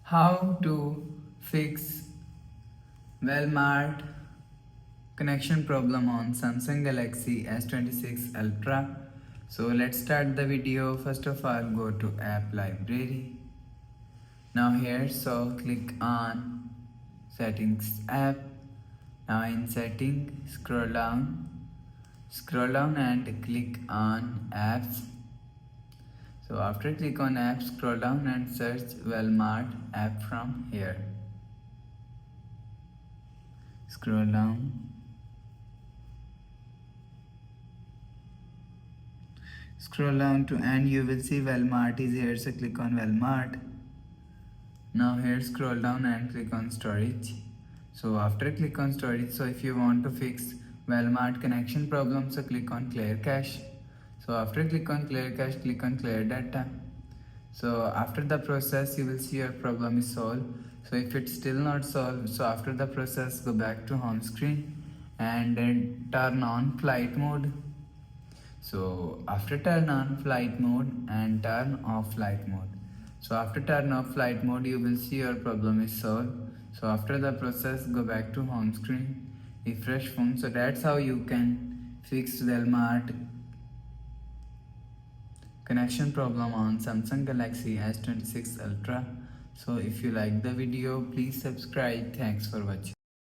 How to fix Walmart connection problem on Samsung Galaxy S26 Ultra. So let's start the video. First of all, go to app library. Now here, so click on settings app. Now in setting, scroll down and click on apps. So after click on app, scroll down and search Walmart app from here. Scroll down. Scroll down to and you will see Walmart is here. So click on Walmart. Now here scroll down and click on storage. So after click on storage, so if you want to fix Walmart connection problem, so click on clear cache. So after click on clear cache, click on clear data. So after the process, you will see your problem is solved. So if it's still not solved, so after the process, go back to home screen and then turn on flight mode. So after turn on flight mode and turn off flight mode. So after turn off flight mode, you will see your problem is solved. So after the process, go back to home screen, refresh phone. So that's how you can fix Walmart connection problem on Samsung Galaxy S26 Ultra. So if you like the video, please subscribe. Thanks for watching.